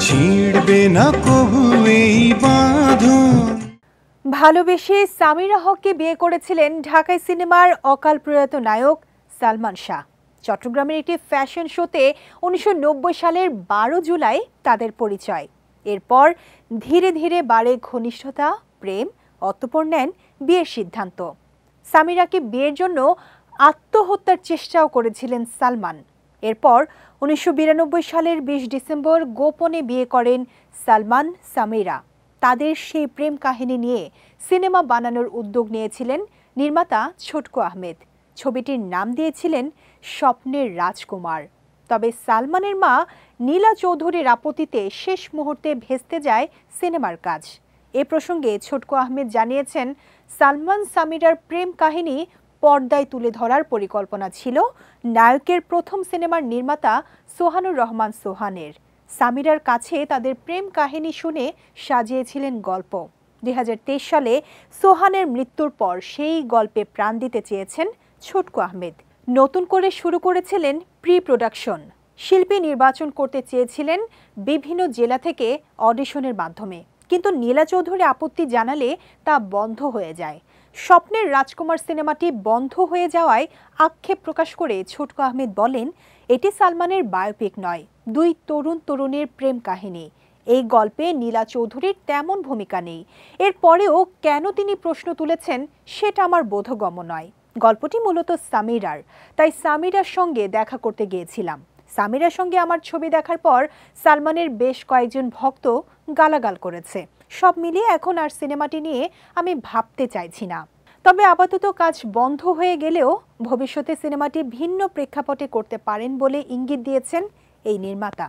ছিড়বে না কবু এই বাঁধন। ভালোবেসে সামিরা হককে বিয়ে করেছিলেন ঢাকাই সিনেমার অকাল প্রয়াত নায়ক সালমান শাহ। চট্টগ্রামের একটি ফ্যাশন শোতে 1990 সালের 12 জুলাই তাদের পরিচয়। এরপর ধীরে ধীরে বাড়ে ঘনিষ্ঠতা, প্রেম, অতঃপর নেন বিয়ের সিদ্ধান্ত। সামিরাকে বিয়ের জন্য আত্মহত্যার চেষ্টাও করেছিলেন সালমান। এরপর 1992 সালের 20 ডিসেম্বর গোপনে বিয়ে করেন সালমান সামিরা। তাদের সেই প্রেম কাহিনী নিয়ে সিনেমা বানানোর উদ্যোগ নিয়েছিলেন নির্মাতা ছোটকু আহমেদ। ছবিটির নাম দিয়েছিলেন স্বপ্নের রাজকুমার। তবে সালমানের মা নীলা চৌধুরীর আপত্তিতে শেষ মুহূর্তে ভেস্তে যায় সিনেমার কাজ। এ প্রসঙ্গে ছোটকু আহমেদ জানিয়েছেন, সালমান সামিরার প্রেম কাহিনী পর্দায় তুলে ধরার পরিকল্পনা ছিল নায়কের প্রথম সিনেমার নির্মাতা সোহানুর রহমান সোহানের। সামিরার কাছে তাদের প্রেম কাহিনী শুনে সাজিয়েছিলেন গল্প। 2023 সালে সোহানের মৃত্যুর পর সেই গল্পে প্রাণ দিতে চেয়েছেন ছোটকু আহমেদ। নতুন করে শুরু করেছিলেন প্রি প্রোডাকশন। শিল্পী নির্বাচন করতে চেয়েছিলেন বিভিন্ন জেলা থেকে অডিশনের মাধ্যমে, কিন্তু নীলা চৌধুরী আপত্তি জানালে তা বন্ধ হয়ে যায়। স্বপ্নের রাজকুমার সিনেমাটি বন্ধ হয়ে যাওয়ায় আক্ষেপ প্রকাশ করে ছোটকু আহমেদ বলেন, এটি সালমানের বায়োপিক নয়, দুই তরুণ তরুণীর প্রেম কাহিনী। এই গল্পে নীলা চৌধুরীর তেমন ভূমিকা নেই। এরপরেও কেন তিনি প্রশ্ন তুলেছেন সেটা আমার বোধগম্য নয়। গল্পটি মূলত সামিরার, তাই সামিরার সঙ্গে দেখা করতে গিয়েছিলাম। সামিরার সঙ্গে আমার ছবি দেখার পর সালমানের বেশ কয়েকজন ভক্ত গালাগাল করেছে। সব মিলিয়ে এখন আর সিনেমাটি নিয়ে আমি ভাবতে চাইছি না। তবে আপাতত কাজ বন্ধ হয়ে গেলেও ভবিষ্যতে সিনেমাটি ভিন্ন প্রেক্ষাপটে করতে পারেন বলে ইঙ্গিত দিয়েছেন এই নির্মাতা।